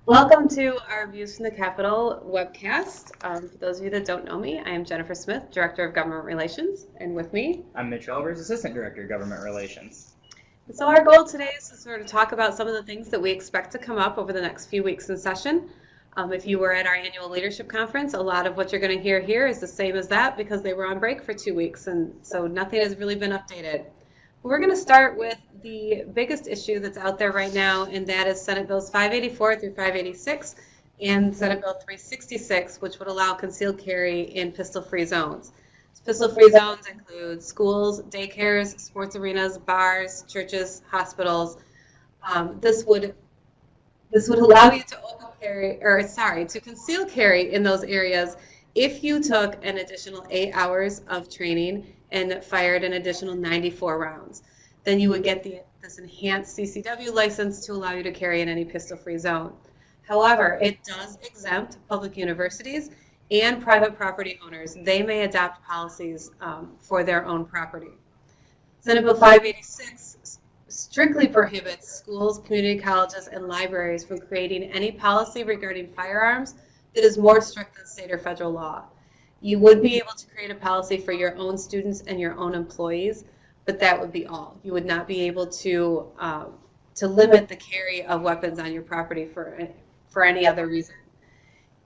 Welcome to our Views from the Capitol webcast. For those of you that don't know me, I am Jennifer Smith, Director of Government Relations, and with me, I'm Mitch Elvers, Assistant Director of Government Relations. So our goal today is to sort of talk about some of the things that we expect to come up over the next few weeks in session. If you were at our annual leadership conference, a lot of what you're going to hear here is the same as that because they were on break for 2 weeks, and so nothing has really been updated. We're going to start with the biggest issue that's out there right now, and that is Senate Bills 584 through 586 and Senate Bill 366, which would allow concealed carry in pistol-free zones. Pistol-free zones include schools, daycares, sports arenas, bars, churches, hospitals. This would allow you to to conceal carry in those areas if you took an additional 8 hours of training and fired an additional 94 rounds. Then you would get this enhanced CCW license to allow you to carry in any pistol-free zone. However, it does exempt public universities and private property owners. They may adopt policies for their own property. Senate Bill 586 strictly prohibits schools, community colleges, and libraries from creating any policy regarding firearms that is more strict than state or federal law. You would be able to create a policy for your own students and your own employees, but that would be all. You would not be able to limit the carry of weapons on your property for any other reason.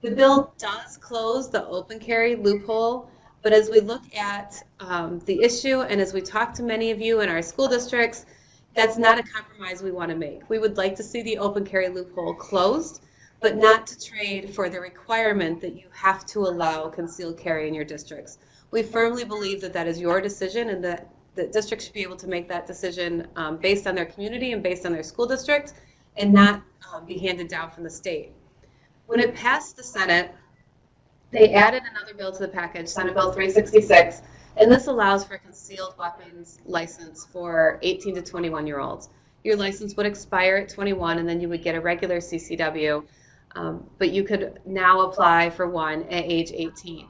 The bill does close the open carry loophole, but as we look at the issue and as we talk to many of you in our school districts, that's not a compromise we want to make. We would like to see the open carry loophole closed, but not to trade for the requirement that you have to allow concealed carry in your districts. We firmly believe that that is your decision and that the district should be able to make that decision based on their community and based on their school district and not be handed down from the state. When it passed the Senate, they added another bill to the package, Senate Bill 366, and this allows for a concealed weapons license for 18 to 21-year-olds. Your license would expire at 21, and then you would get a regular CCW, but you could now apply for one at age 18.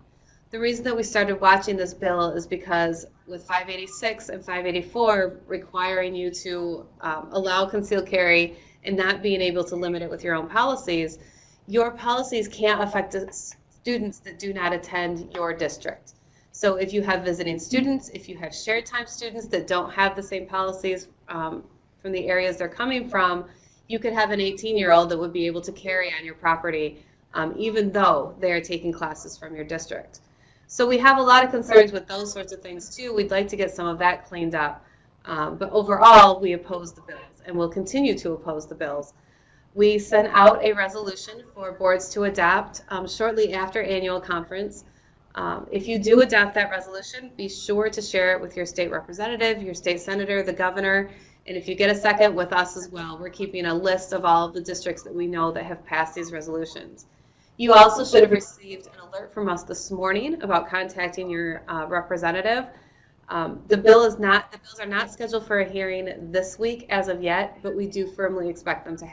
The reason that we started watching this bill is because with 586 and 584 requiring you to allow concealed carry and not being able to limit it with your own policies, your policies can't affect students that do not attend your district. So if you have visiting students, if you have shared time students that don't have the same policies from the areas they're coming from, you could have an 18-year-old that would be able to carry on your property even though they are taking classes from your district. So we have a lot of concerns with those sorts of things too. We'd like to get some of that cleaned up. But overall, we oppose the bills and will continue to oppose the bills. We sent out a resolution for boards to adopt shortly after annual conference. If you do adopt that resolution, be sure to share it with your state representative, your state senator, the governor, and if you get a second, with us as well. We're keeping a list of all of the districts that we know that have passed these resolutions. You also should have received an alert from us this morning about contacting your representative. The bills are not scheduled for a hearing this week as of yet, but we do firmly expect them to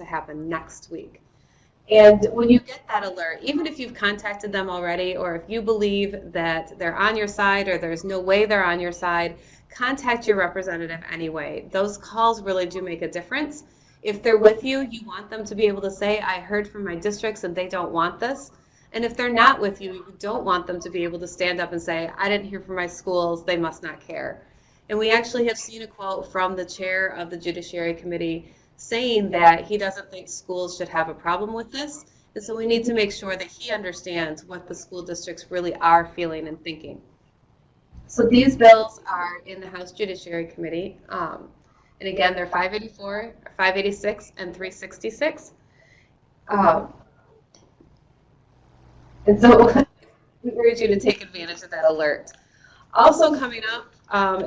happen next week. And when you get that alert, even if you've contacted them already, or if you believe that they're on your side or there's no way they're on your side, contact your representative anyway. Those calls really do make a difference. If they're with you, you want them to be able to say, I heard from my districts and they don't want this. And if they're not with you, you don't want them to be able to stand up and say, I didn't hear from my schools, they must not care. And we actually have seen a quote from the chair of the Judiciary Committee saying that he doesn't think schools should have a problem with this. And so we need to make sure that he understands what the school districts really are feeling and thinking. So these bills are in the House Judiciary Committee. And again, they're 584, 586, and 366. And so we urge you to take advantage of that alert. Also coming up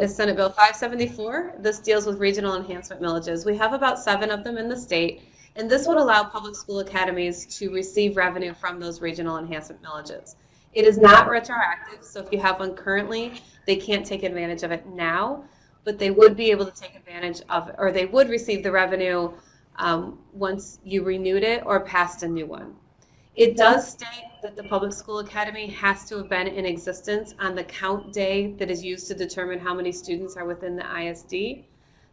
is Senate Bill 574. This deals with regional enhancement millages. We have about 7 of them in the state, and this would allow public school academies to receive revenue from those regional enhancement millages. It is not retroactive, so if you have one currently, they can't take advantage of it now, but they would be able to take advantage of, or they would receive the revenue once you renewed it or passed a new one. It does state that the public school academy has to have been in existence on the count day that is used to determine how many students are within the ISD.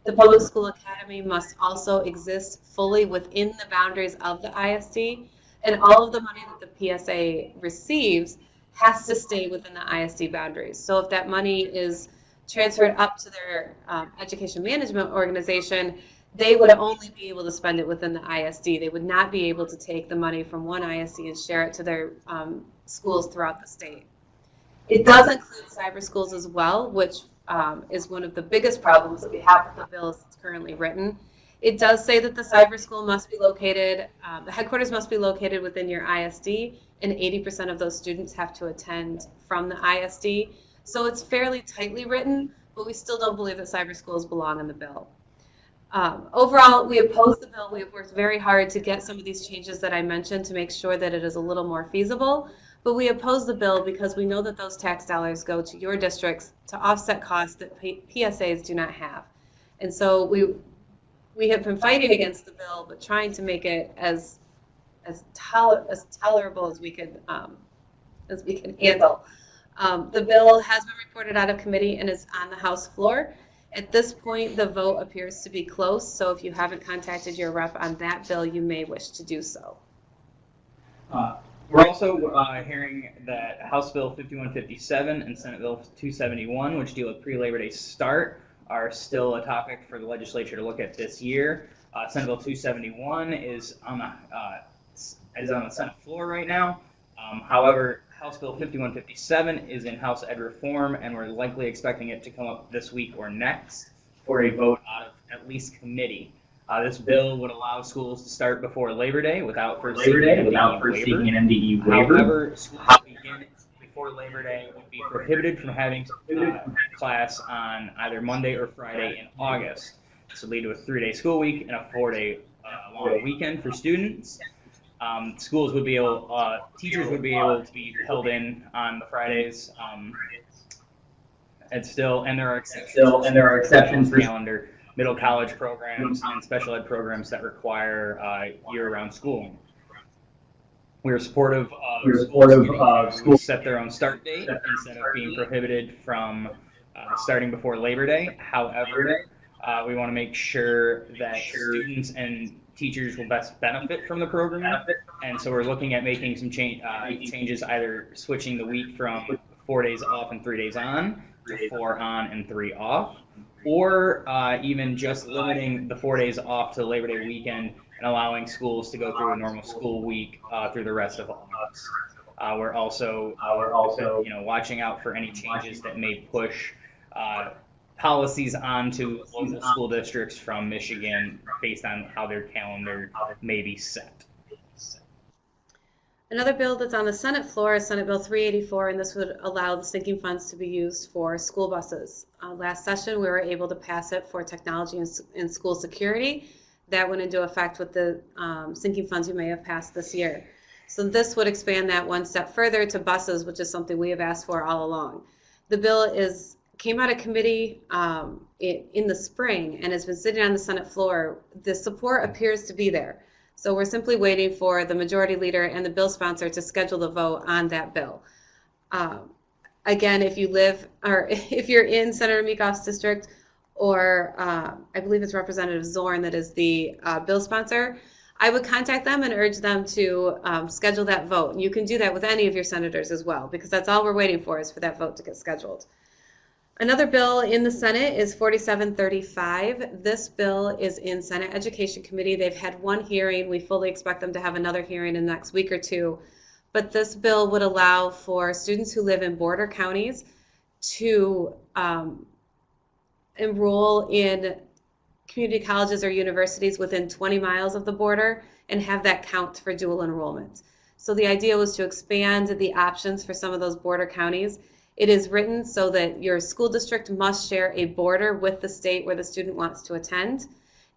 The public school academy must also exist fully within the boundaries of the ISD, and all of the money that the PSA receives has to stay within the ISD boundaries. So if that money is transferred up to their education management organization, they would only be able to spend it within the ISD. They would not be able to take the money from one ISD and share it to their schools throughout the state. It does include cyber schools as well, which is one of the biggest problems that we have with the bill as it's currently written. It does say that the cyber school must be located, the headquarters must be located within your ISD, and 80% of those students have to attend from the ISD. So it's fairly tightly written, but we still don't believe that cyber schools belong in the bill. Overall, we oppose the bill. We have worked very hard to get some of these changes that I mentioned to make sure that it is a little more feasible. But we oppose the bill because we know that those tax dollars go to your districts to offset costs that PSAs do not have. And so we have been fighting against the bill, but trying to make it as tolerable as we can handle. The bill has been reported out of committee and is on the House floor. At this point, the vote appears to be close, so if you haven't contacted your rep on that bill, you may wish to do so. We're also hearing that House Bill 5157 and Senate Bill 271, which deal with pre-Labor Day start, are still a topic for the legislature to look at this year. Senate Bill 271 is on the Senate floor right now. However, House Bill 5157 is in House Ed Reform, and we're likely expecting it to come up this week or next for a vote out of at least committee. This bill would allow schools to start before Labor Day without first seeking an MDE waiver. However, schools that begin before Labor Day would be prohibited from having class on either Monday or Friday in August. This would lead to a 3-day school week and a 4-day long weekend for students. Schools would be able, teachers would be able to be held in on the Fridays, and there are exceptions for calendar, middle college programs, and special ed programs that require year-round schooling. We are supportive of schools set their own start date instead of being prohibited from starting before Labor Day. However, we want to make sure that students and teachers will best benefit from the program, and so we're looking at making some changes, either switching the week from 4 days off and 3 days on to 4 on and 3 off, or even just limiting the 4 days off to Labor Day weekend and allowing schools to go through a normal school week through the rest of August. We're also watching out for any changes that may push policies onto local school districts from Michigan based on how their calendar may be set. Another bill that's on the Senate floor is Senate Bill 384, and this would allow the sinking funds to be used for school buses. Last session, we were able to pass it for technology and school security. That went into effect with the sinking funds we may have passed this year. So this would expand that one step further to buses, which is something we have asked for all along. The bill came out of committee in the spring and has been sitting on the Senate floor. The support appears to be there. So we're simply waiting for the majority leader and the bill sponsor to schedule the vote on that bill. Again, if you're in Senator Meekoff's district, or I believe it's Representative Zorn that is the bill sponsor, I would contact them and urge them to schedule that vote. And you can do that with any of your senators as well, because that's all we're waiting for is for that vote to get scheduled. Another bill in the Senate is 4735. This bill is in Senate Education Committee. They've had one hearing. We fully expect them to have another hearing in the next week or two. But this bill would allow for students who live in border counties to enroll in community colleges or universities within 20 miles of the border and have that count for dual enrollment. So the idea was to expand the options for some of those border counties. It is written so that your school district must share a border with the state where the student wants to attend,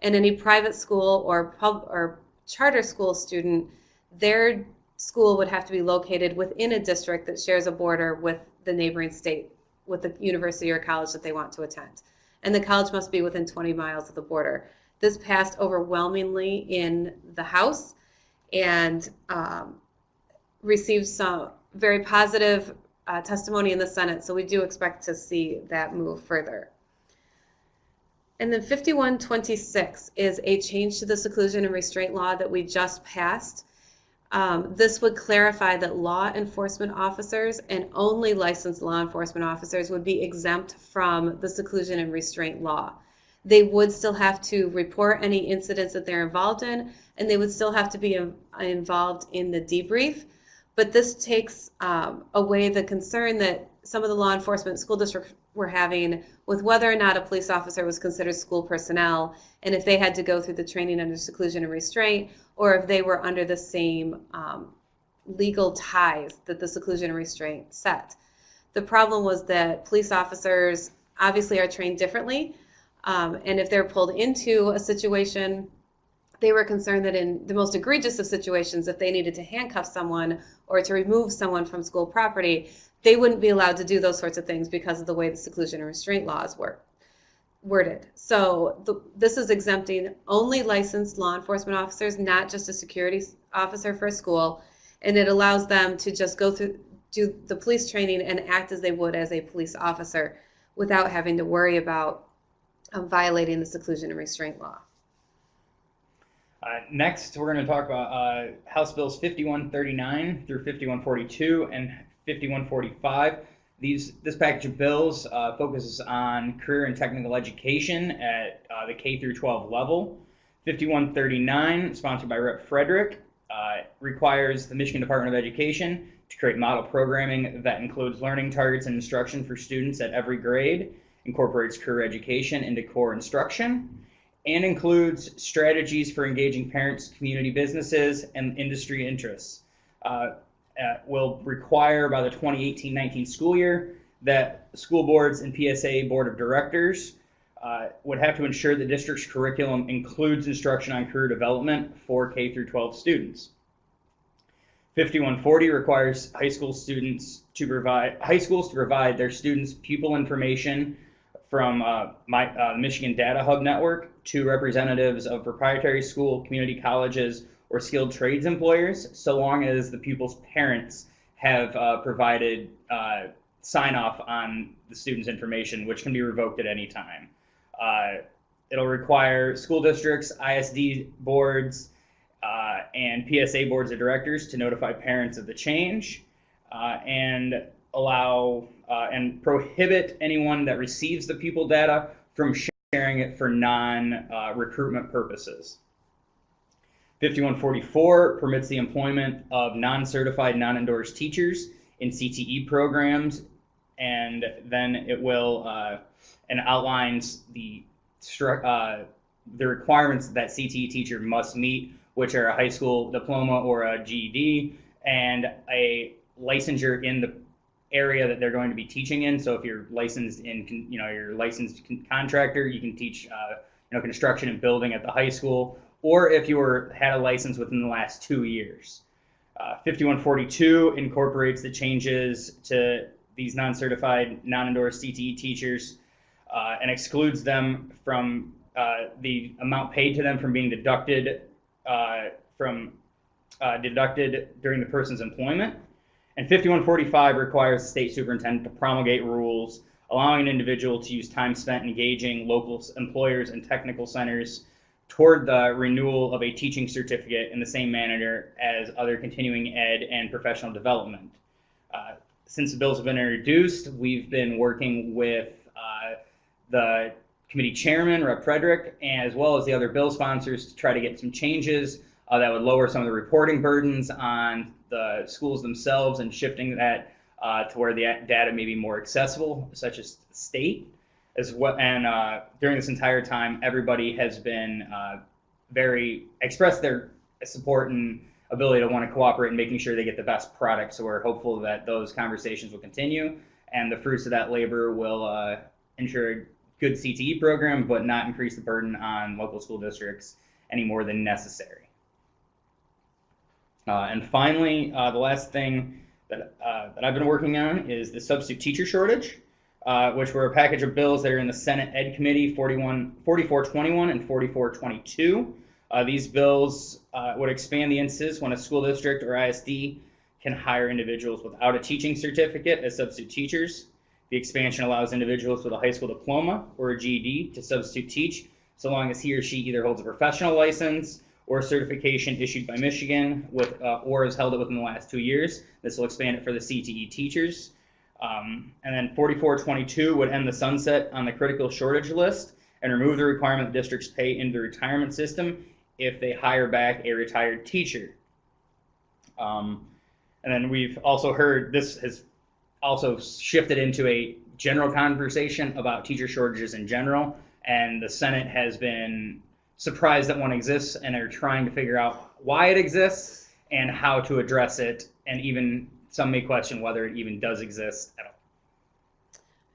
and any private school or charter school student, their school would have to be located within a district that shares a border with the neighboring state, with the university or college that they want to attend. And the college must be within 20 miles of the border. This passed overwhelmingly in the House and received some very positive testimony in the Senate, so we do expect to see that move further. And then 5126 is a change to the seclusion and restraint law that we just passed. This would clarify that law enforcement officers and only licensed law enforcement officers would be exempt from the seclusion and restraint law. They would still have to report any incidents that they're involved in, and they would still have to be involved in the debrief. But this takes away the concern that some of the law enforcement school districts were having with whether or not a police officer was considered school personnel, and if they had to go through the training under seclusion and restraint, or if they were under the same legal ties that the seclusion and restraint set. The problem was that police officers obviously are trained differently, and if they're pulled into a situation, they were concerned that in the most egregious of situations, if they needed to handcuff someone or to remove someone from school property, they wouldn't be allowed to do those sorts of things because of the way the seclusion and restraint laws were worded. So this is exempting only licensed law enforcement officers, not just a security officer for a school, and it allows them to just go through, do the police training and act as they would as a police officer without having to worry about violating the seclusion and restraint law. Next, we're going to talk about House Bills 5139 through 5142 and 5145. This package of bills focuses on career and technical education at the K through 12 level. 5139, sponsored by Rep. Frederick, requires the Michigan Department of Education to create model programming that includes learning targets and instruction for students at every grade, incorporates career education into core instruction, and includes strategies for engaging parents, community businesses, and industry interests. Will require by the 2018-19 school year that school boards and PSA board of directors would have to ensure the district's curriculum includes instruction on career development for K through 12 students. 5140 requires high schools to provide their students pupil information from Michigan Data Hub Network to representatives of proprietary school, community colleges, or skilled trades employers, so long as the pupil's parents have provided sign-off on the student's information, which can be revoked at any time. It'll require school districts, ISD boards, and PSA boards of directors to notify parents of the change, and allow and prohibit anyone that receives the pupil data from sharing it for non-recruitment purposes. 5144 permits the employment of non-certified, non-endorsed teachers in CTE programs, and then it will and outlines the requirements that CTE teacher must meet, which are a high school diploma or a GED and a licensure in the area that they're going to be teaching in. So if you're licensed in, you're a licensed contractor, you can teach, construction and building at the high school, or if you had a license within the last 2 years. 5142 incorporates the changes to these non-certified, non-endorsed CTE teachers and excludes them from the amount paid to them from being deducted during the person's employment. And 5145 requires the state superintendent to promulgate rules allowing an individual to use time spent engaging local employers and technical centers toward the renewal of a teaching certificate in the same manner as other continuing ed and professional development. Since the bills have been introduced, we've been working with the committee chairman, Rep. Frederick, as well as the other bill sponsors to try to get some changes that would lower some of the reporting burdens on the schools themselves and shifting that to where the data may be more accessible, such as the state. As well, and during this entire time, everybody has been expressed their support and ability to want to cooperate in making sure they get the best product. So we're hopeful that those conversations will continue, and the fruits of that labor will ensure a good CTE program, but not increase the burden on local school districts any more than necessary. And finally, the last thing that I've been working on is the substitute teacher shortage, which were a package of bills that are in the Senate Ed Committee 4421 and 4422. These bills would expand the instances when a school district or ISD can hire individuals without a teaching certificate as substitute teachers. The expansion allows individuals with a high school diploma or a GED to substitute teach, so long as he or she either holds a professional license or certification issued by Michigan or has held it within the last 2 years. This will expand it for the CTE teachers. And then 4422 would end the sunset on the critical shortage list and remove the requirement that districts pay into the retirement system if they hire back a retired teacher. And then we've also heard this has also shifted into a general conversation about teacher shortages in general, and the Senate has been surprised that one exists and are trying to figure out why it exists and how to address it, and even some may question whether it even does exist at all.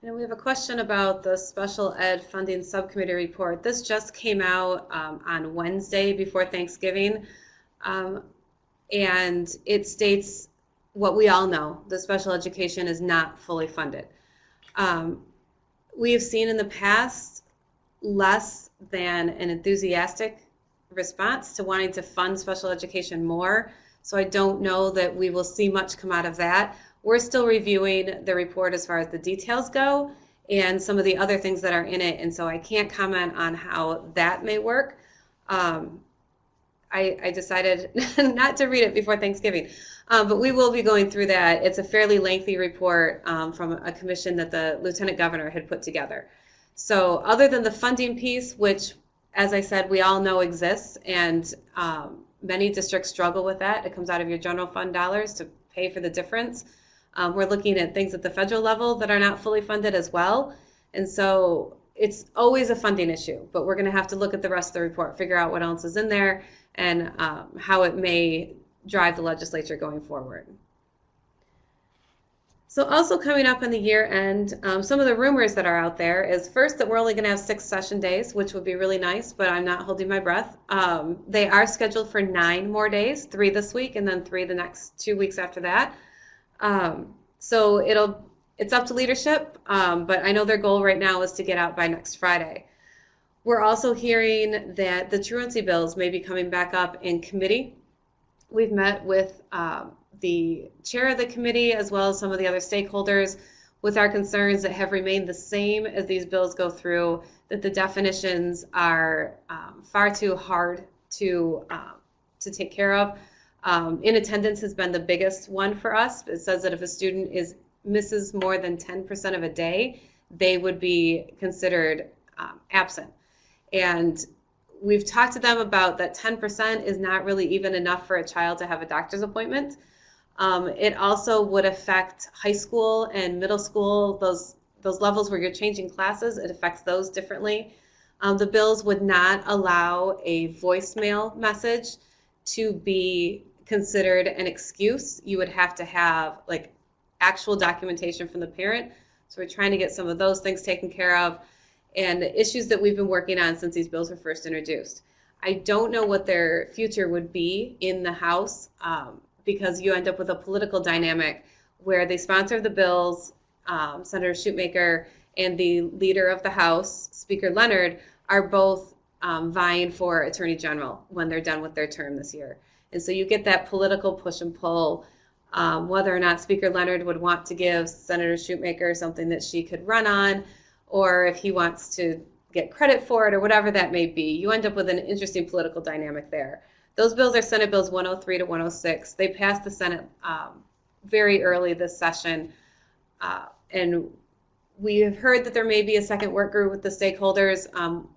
And we have a question about the special ed funding subcommittee report. This just came out on Wednesday before Thanksgiving, and it states what we all know: the special education is not fully funded. We have seen in the past less than an enthusiastic response to wanting to fund special education more, so I don't know that we will see much come out of that. We're still reviewing the report as far as the details go and some of the other things that are in it, and so I can't comment on how that may work. I decided not to read it before Thanksgiving, but we will be going through that. It's a fairly lengthy report from a commission that the Lieutenant Governor had put together. So other than the funding piece, which, as I said, we all know exists, and many districts struggle with that. It comes out of your general fund dollars to pay for the difference. We're looking at things at the federal level that are not fully funded as well. And so it's always a funding issue, but we're going to have to look at the rest of the report, figure out what else is in there, and how it may drive the legislature going forward. So also coming up in the year end, some of the rumors that are out there is, first, that we're only going to have 6 session days, which would be really nice, but I'm not holding my breath. They are scheduled for 9 more days, 3 this week and then 3 the next 2 weeks after that. So it's up to leadership, but I know their goal right now is to get out by next Friday. We're also hearing that the truancy bills may be coming back up in committee. We've met with the chair of the committee as well as some of the other stakeholders with our concerns that have remained the same as these bills go through, that the definitions are far too hard to take care of. In attendance has been the biggest one for us. It says that if a student misses more than 10% of a day, they would be considered absent. And we've talked to them about that 10% is not really even enough for a child to have a doctor's appointment. It also would affect high school and middle school, those levels where you're changing classes. It affects those differently. The bills would not allow a voicemail message to be considered an excuse. You would have to have like actual documentation from the parent. So we're trying to get some of those things taken care of, and the issues that we've been working on since these bills were first introduced. I don't know what their future would be in the House, because you end up with a political dynamic where the sponsor of the bills, Senator Shoemaker, and the leader of the House, Speaker Leonard, are both vying for Attorney General when they're done with their term this year. And so you get that political push and pull, whether or not Speaker Leonard would want to give Senator Shoemaker something that she could run on, or if he wants to get credit for it, or whatever that may be. You end up with an interesting political dynamic there. Those bills are Senate Bills 103 to 106. They passed the Senate very early this session, and we have heard that there may be a second work group with the stakeholders.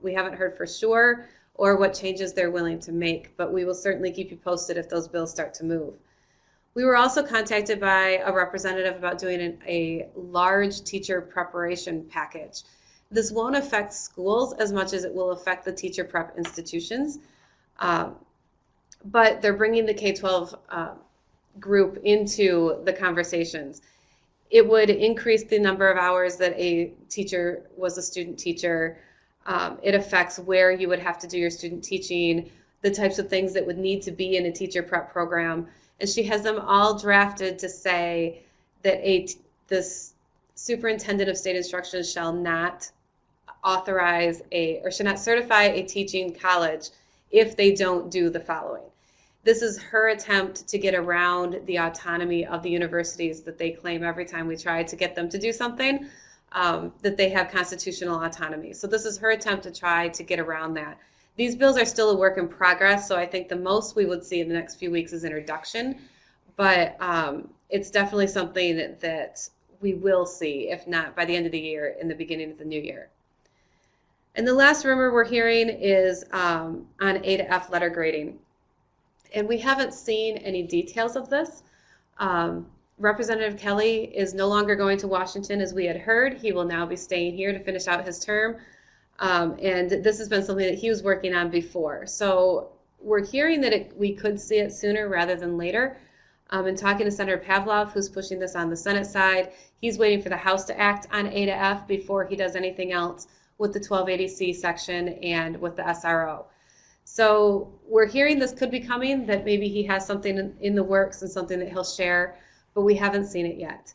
We haven't heard for sure or what changes they're willing to make, but we will certainly keep you posted if those bills start to move. We were also contacted by a representative about doing a large teacher preparation package. This won't affect schools as much as it will affect the teacher prep institutions, but they're bringing the K-12 group into the conversations. It would increase the number of hours that a teacher was a student teacher. It affects where you would have to do your student teaching, the types of things that would need to be in a teacher prep program. And she has them all drafted to say that this superintendent of state instruction shall not authorize or should not certify a teaching college if they don't do the following. This is her attempt to get around the autonomy of the universities that they claim every time we try to get them to do something. that they have constitutional autonomy. So this is her attempt to try to get around that. These bills are still a work in progress, so I think the most we would see in the next few weeks is introduction, but it's definitely something that we will see, if not by the end of the year, in the beginning of the new year. And the last rumor we're hearing is on A to F letter grading. And we haven't seen any details of this. Representative Kelly is no longer going to Washington as we had heard. He will now be staying here to finish out his term. And this has been something that he was working on before. So we're hearing that we could see it sooner rather than later. And talking to Senator Pavlov, who's pushing this on the Senate side, he's waiting for the House to act on A to F before he does anything else with the 1280C section and with the SRO. So we're hearing this could be coming, that maybe he has something in the works and something that he'll share, but we haven't seen it yet.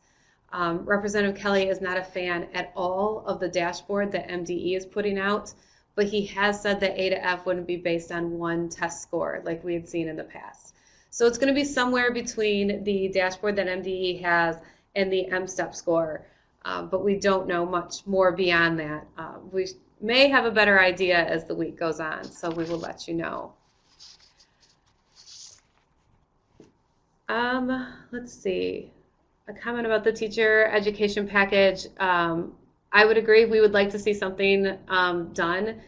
Representative Kelly is not a fan at all of the dashboard that MDE is putting out, but he has said that A to F wouldn't be based on one test score like we had seen in the past. So it's going to be somewhere between the dashboard that MDE has and the M-STEP score, but we don't know much more beyond that. We may have a better idea as the week goes on, so we will let you know. Let's see. A comment about the teacher education package. I would agree. We would like to see something done.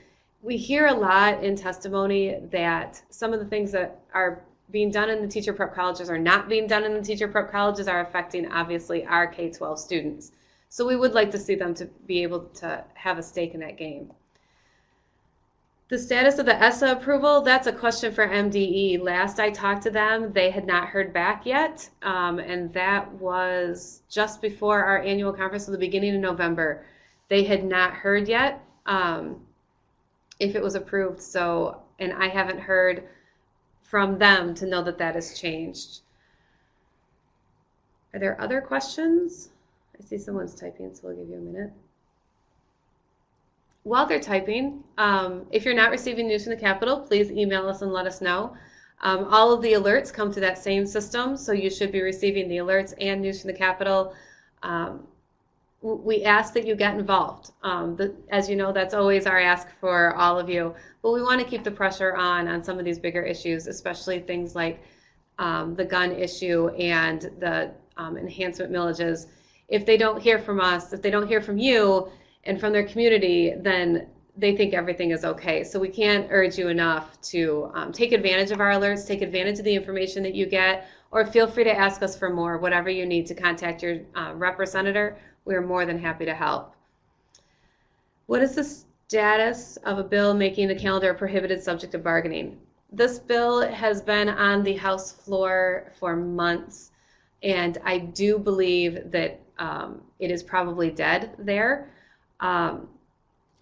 We hear a lot in testimony that some of the things that are being done in the teacher prep colleges or not being done in the teacher prep colleges are affecting, obviously, our K-12 students. So we would like to see them to be able to have a stake in that game. The status of the ESSA approval, that's a question for MDE. Last I talked to them, they had not heard back yet, and that was just before our annual conference at the beginning of November. They had not heard yet if it was approved, so, and I haven't heard from them to know that that has changed. Are there other questions? I see someone's typing, so we'll give you a minute. While they're typing, if you're not receiving news from the Capitol, please email us and let us know. All of the alerts come through that same system, so you should be receiving the alerts and news from the Capitol. We ask that you get involved. As you know, that's always our ask for all of you. But we want to keep the pressure on some of these bigger issues, especially things like the gun issue and the enhancement millages. If they don't hear from us, if they don't hear from you and from their community, then they think everything is okay. So we can't urge you enough to take advantage of our alerts, take advantage of the information that you get, or feel free to ask us for more, whatever you need to contact your rep or senator. We're more than happy to help. What is the status of a bill making the calendar a prohibited subject of bargaining? This bill has been on the House floor for months, and I do believe that it is probably dead there.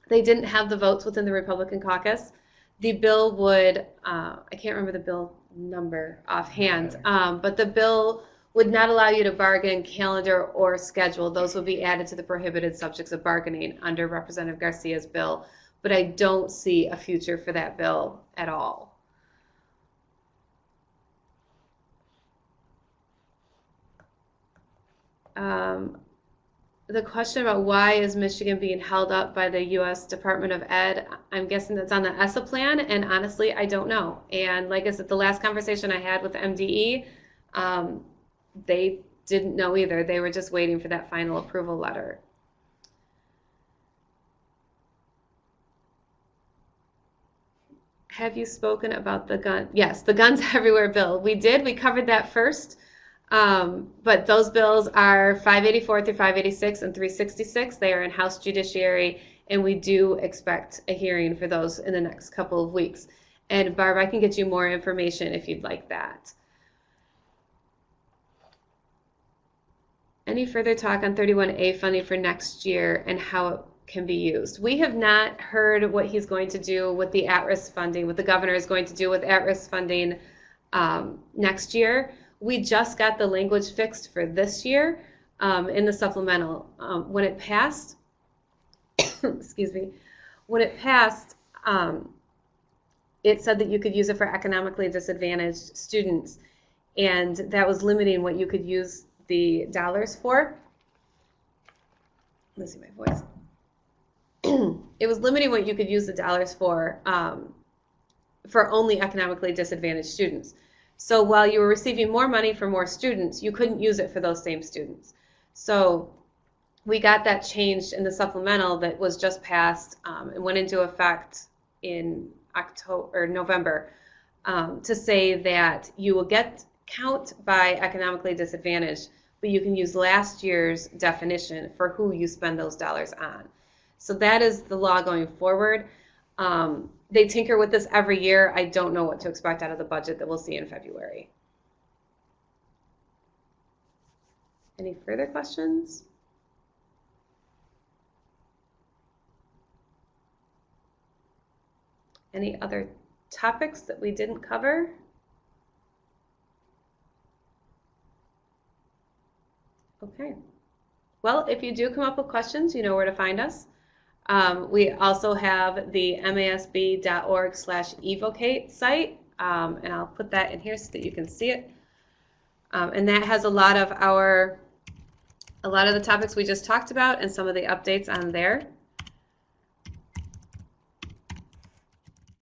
They didn't have the votes within the Republican caucus. The bill would, I can't remember the bill number offhand, but the bill would not allow you to bargain calendar or schedule. Those would be added to the prohibited subjects of bargaining under Representative Garcia's bill, but I don't see a future for that bill at all. The question about why is Michigan being held up by the U.S. Department of Ed, I'm guessing that's on the ESSA plan, and honestly, I don't know. And like I said, the last conversation I had with MDE, they didn't know either. They were just waiting for that final approval letter. Have you spoken about the gun? Yes, the Guns Everywhere bill. We did. We covered that first. But those bills are 584 through 586 and 366. They are in House Judiciary, and we do expect a hearing for those in the next couple of weeks. And Barb, I can get you more information if you'd like that. Any further talk on 31A funding for next year and how it can be used? We have not heard what he's going to do with the at-risk funding, what the governor is going to do with at-risk funding next year. We just got the language fixed for this year in the supplemental. When it passed, excuse me, when it passed, it said that you could use it for economically disadvantaged students, and that was limiting what you could use the dollars for. losing my voice. It was limiting what you could use the dollars for only economically disadvantaged students. So while you were receiving more money for more students, you couldn't use it for those same students. So we got that changed in the supplemental that was just passed and went into effect in November to say that you will get count by economically disadvantaged, but you can use last year's definition for who you spend those dollars on. So that is the law going forward. They tinker with this every year. I don't know what to expect out of the budget that we'll see in February. Any further questions? Any other topics that we didn't cover? Okay. Well, if you do come up with questions, you know where to find us. We also have the masb.org/evocate site, and I'll put that in here so that you can see it. And that has a lot of the topics we just talked about and some of the updates on there.